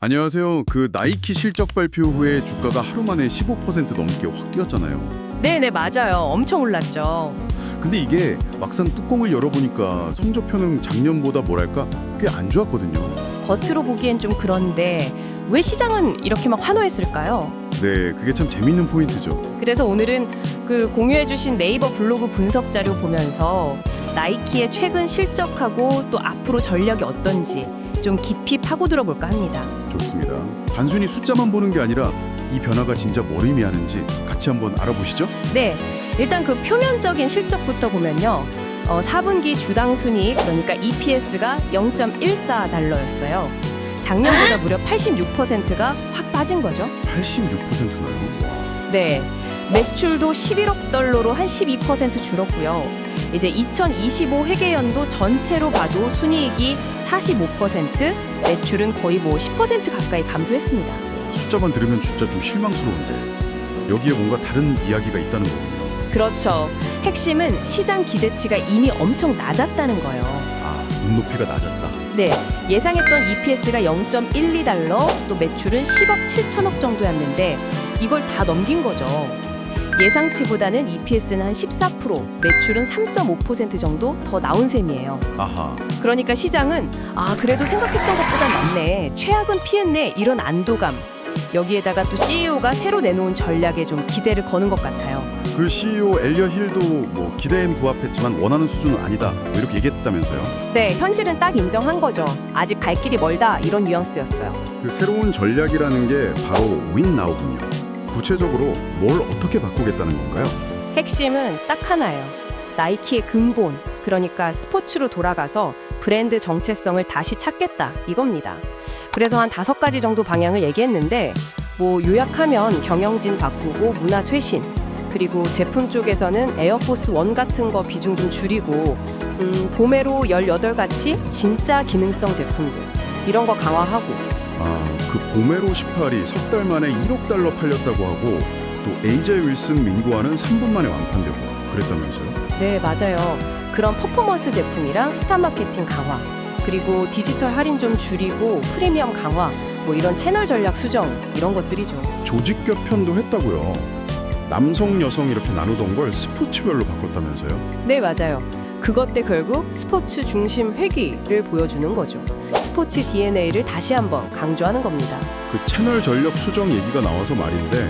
안녕하세요. 그 나이키 실적 발표 후에 주가가 하루 만에 15% 넘게 확 뛰었잖아요. 네네, 맞아요. 엄청 올랐죠. 근데 이게 막상 뚜껑을 열어보니까 성적표는 작년보다 뭐랄까 꽤 안 좋았거든요. 겉으로 보기엔 좀 그런데 왜 시장은 이렇게 막 환호했을까요? 네, 그게 참 재밌는 포인트죠. 그래서 오늘은 그 공유해주신 네이버 블로그 분석 자료 보면서 나이키의 최근 실적하고 또 앞으로 전략이 어떤지 좀 깊이 파고들어 볼까 합니다. 좋습니다. 단순히 숫자만 보는 게 아니라 이 변화가 진짜 뭘 의미하는지 같이 한번 알아보시죠. 네, 일단 그 표면적인 실적부터 보면요. 4분기 주당 순이익, 그러니까 EPS가 0.14달러였어요. 작년보다 무려 86%가 확 빠진 거죠. 86%나요? 네, 매출도 11억 달러로 한 12% 줄었고요. 이제 2025 회계연도 전체로 봐도 순이익이 45%, 매출은 거의 뭐 10% 가까이 감소했습니다. 숫자만 들으면 진짜 좀 실망스러운데 여기에 뭔가 다른 이야기가 있다는 거군요. 그렇죠. 핵심은 시장 기대치가 이미 엄청 낮았다는 거예요. 아, 눈높이가 낮았다. 네, 예상했던 EPS가 0.12달러, 또 매출은 10억 7천억 정도였는데 이걸 다 넘긴 거죠. 예상치보다는 EPS는 한 14%, 매출은 3.5% 정도 더 나온 셈이에요. 아하. 그러니까 시장은 그래도 생각했던 것보다 낫네, 최악은 피했네, 이런 안도감. 여기에다가 또 CEO가 새로 내놓은 전략에 좀 기대를 거는 것 같아요. 그 CEO 엘리엇 힐도 뭐 기대엔 부합했지만 원하는 수준은 아니다 뭐 이렇게 얘기했다면서요. 네, 현실은 딱 인정한 거죠. 아직 갈 길이 멀다, 이런 뉘앙스였어요. 그 새로운 전략이라는 게 바로 윈나우군요. 구체적으로 뭘 어떻게 바꾸겠다는 건가요? 핵심은 딱 하나예요. 나이키의 근본, 그러니까 스포츠로 돌아가서 브랜드 정체성을 다시 찾겠다, 이겁니다. 그래서 한 5가지 정도 방향을 얘기했는데 뭐 요약하면 경영진 바꾸고 문화 쇄신, 그리고 제품 쪽에서는 에어포스 1 같은 거 비중 좀 줄이고 보메로 18같이 진짜 기능성 제품들 이런 거 강화하고, 그 보메로 18이 석 달 만에 1억 달러 팔렸다고 하고 또 에이제 윌슨 민구와는 3분 만에 완판되고 그랬다면서요? 네, 맞아요. 그런 퍼포먼스 제품이랑 스타 마케팅 강화, 그리고 디지털 할인 좀 줄이고 프리미엄 강화, 뭐 이런 채널 전략 수정, 이런 것들이죠. 조직 개편도 했다고요. 남성, 여성 이렇게 나누던 걸 스포츠별로 바꿨다면서요? 네, 맞아요. 그것 때 결국 스포츠 중심 회귀를 보여주는 거죠. 스포츠 DNA를 다시 한번 강조하는 겁니다. 그 채널 전력 수정 얘기가 나와서 말인데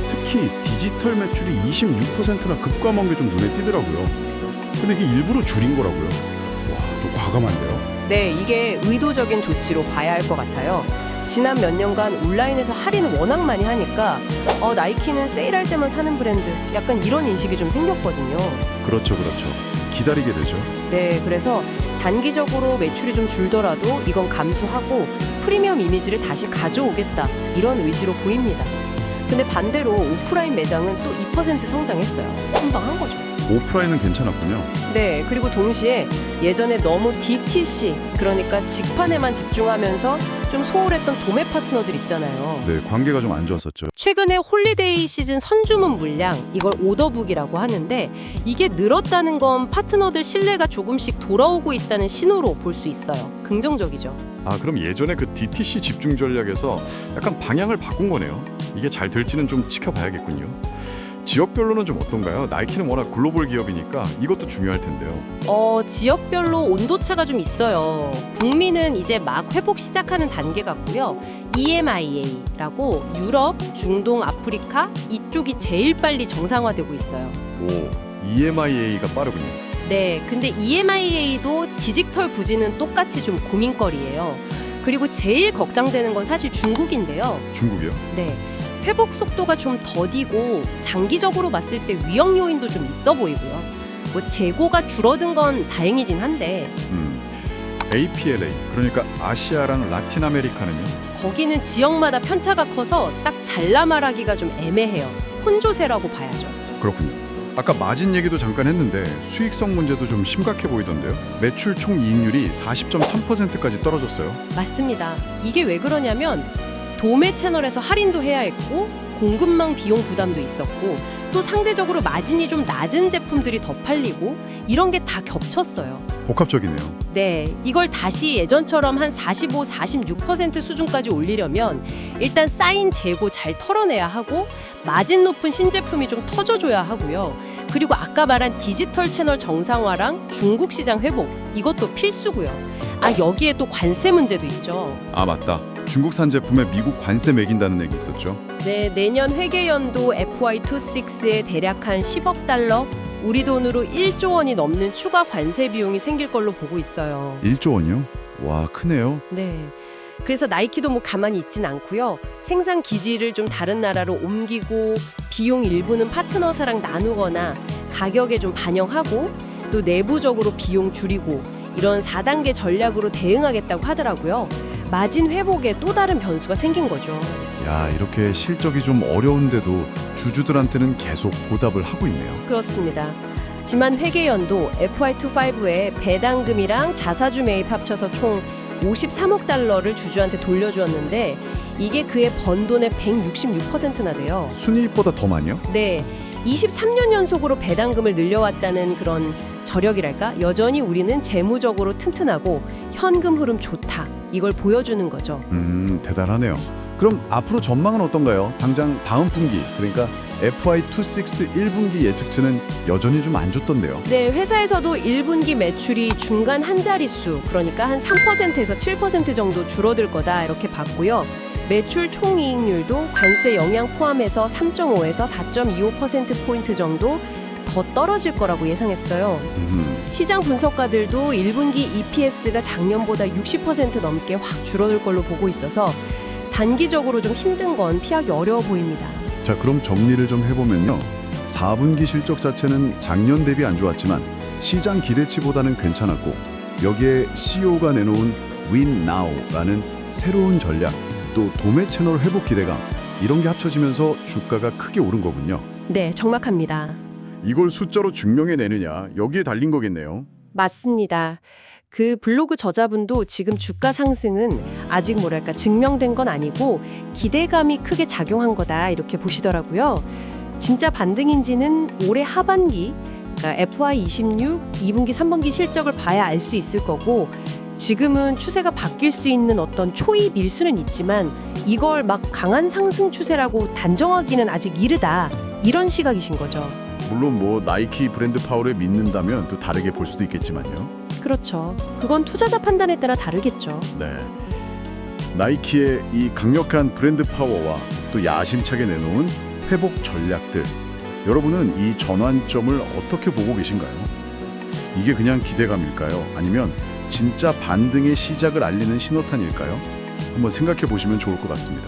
특히 디지털 매출이 26%나 급감한 게 좀 눈에 띄더라고요. 근데 이게 일부러 줄인 거라고요? 와, 좀 과감한데요? 네, 이게 의도적인 조치로 봐야 할 것 같아요. 지난 몇 년간 온라인에서 할인을 워낙 많이 하니까 나이키는 세일할 때만 사는 브랜드, 약간 이런 인식이 좀 생겼거든요. 그렇죠, 그렇죠. 기다리게 되죠. 네, 그래서 단기적으로 매출이 좀 줄더라도 이건 감수하고 프리미엄 이미지를 다시 가져오겠다, 이런 의지로 보입니다. 근데 반대로 오프라인 매장은 또 2% 성장했어요. 선방한 거죠. 오프라인은 괜찮았군요. 네, 그리고 동시에 예전에 너무 DTC, 그러니까 직판에만 집중하면서 좀 소홀했던 도매 파트너들 있잖아요. 네, 관계가 좀 안 좋았었죠. 최근에 홀리데이 시즌 선주문 물량, 이걸 오더북이라고 하는데 이게 늘었다는 건 파트너들 신뢰가 조금씩 돌아오고 있다는 신호로 볼 수 있어요. 긍정적이죠. 그럼 예전에 그 DTC 집중 전략에서 약간 방향을 바꾼 거네요. 이게 잘 될지는 좀 지켜봐야겠군요. 지역별로는 좀 어떤가요? 나이키는 워낙 글로벌 기업이니까 이것도 중요할 텐데요. 지역별로 온도차가 좀 있어요. 북미는 이제 막 회복 시작하는 단계 같고요. EMEA라고 유럽, 중동, 아프리카 이쪽이 제일 빨리 정상화되고 있어요. 오, EMEA가 빠르군요. 네, 근데 EMEA도 디지털 부진은 똑같이 좀 고민거리예요. 그리고 제일 걱정되는 건 사실 중국인데요. 중국이요? 네, 회복 속도가 좀 더디고 장기적으로 봤을 때 위험 요인도 좀 있어 보이고요. 뭐 재고가 줄어든 건 다행이긴 한데 APLA, 그러니까 아시아랑 라틴 아메리카는요? 거기는 지역마다 편차가 커서 딱 잘라 말하기가 좀 애매해요. 혼조세라고 봐야죠. 그렇군요. 아까 마진 얘기도 잠깐 했는데 수익성 문제도 좀 심각해 보이던데요. 매출 총 이익률이 40.3%까지 떨어졌어요. 맞습니다. 이게 왜 그러냐면 도매 채널에서 할인도 해야 했고 공급망 비용 부담도 있었고 또 상대적으로 마진이 좀 낮은 제품들이 더 팔리고 이런 게 다 겹쳤어요. 복합적이네요. 네, 이걸 다시 예전처럼 한 45, 46% 수준까지 올리려면 일단 쌓인 재고 잘 털어내야 하고 마진 높은 신제품이 좀 터져줘야 하고요. 그리고 아까 말한 디지털 채널 정상화랑 중국 시장 회복 이것도 필수고요. 여기에 또 관세 문제도 있죠. 아, 맞다. 중국산 제품에 미국 관세 매긴다는 얘기 있었죠. 네, 내년 회계연도 FY26에 대략 한 10억 달러, 우리 돈으로 1조 원이 넘는 추가 관세 비용이 생길 걸로 보고 있어요. 1조 원이요? 와, 크네요. 네. 그래서 나이키도 뭐 가만히 있진 않고요. 생산 기지를 좀 다른 나라로 옮기고 비용 일부는 파트너사랑 나누거나 가격에 좀 반영하고 또 내부적으로 비용 줄이고 이런 4단계 전략으로 대응하겠다고 하더라고요. 마진 회복에 또 다른 변수가 생긴 거죠. 야, 이렇게 실적이 좀 어려운데도 주주들한테는 계속 보답을 하고 있네요. 그렇습니다. 지난 회계연도 FY25에 배당금이랑 자사주 매입 합쳐서 총 53억 달러를 주주한테 돌려주었는데 이게 그의 번 돈의 166%나 돼요. 순이익보다 더 많이요? 네, 23년 연속으로 배당금을 늘려왔다는 그런 저력이랄까? 여전히 우리는 재무적으로 튼튼하고 현금 흐름 좋다. 이걸 보여주는 거죠. 대단하네요. 그럼 앞으로 전망은 어떤가요? 당장 다음 분기, 그러니까 FY26 1분기 예측치는 여전히 좀 안 좋던데요. 네, 회사에서도 1분기 매출이 중간 한 자릿수, 그러니까 한 3%에서 7% 정도 줄어들 거다 이렇게 봤고요. 매출 총이익률도 관세 영향 포함해서 3.5에서 4.25%포인트 정도 더 떨어질 거라고 예상했어요. 시장 분석가들도 1분기 EPS가 작년보다 60% 넘게 확 줄어들 걸로 보고 있어서 단기적으로 좀 힘든 건 피하기 어려워 보입니다. 자, 그럼 정리를 좀 해보면요. 4분기 실적 자체는 작년 대비 안 좋았지만 시장 기대치보다는 괜찮았고 여기에 CEO가 내놓은 Win Now라는 새로운 전략, 또 도매 채널 회복 기대감 이런 게 합쳐지면서 주가가 크게 오른 거군요. 네, 정확합니다. 이걸 숫자로 증명해내느냐, 여기에 달린 거겠네요. 맞습니다. 그 블로그 저자분도 지금 주가 상승은 아직 뭐랄까 증명된 건 아니고 기대감이 크게 작용한 거다 이렇게 보시더라고요. 진짜 반등인지는 올해 하반기, 그러니까 FY26 2분기 3분기 실적을 봐야 알 수 있을 거고 지금은 추세가 바뀔 수 있는 어떤 초이 밀수는 있지만 이걸 막 강한 상승 추세라고 단정하기는 아직 이르다 이런 시각이신 거죠. 물론 뭐 나이키 브랜드 파워를 믿는다면 또 다르게 볼 수도 있겠지만요. 그렇죠. 그건 투자자 판단에 따라 다르겠죠. 네. 나이키의 이 강력한 브랜드 파워와 또 야심차게 내놓은 회복 전략들, 여러분은 이 전환점을 어떻게 보고 계신가요? 이게 그냥 기대감일까요? 아니면 진짜 반등의 시작을 알리는 신호탄일까요? 한번 생각해 보시면 좋을 것 같습니다.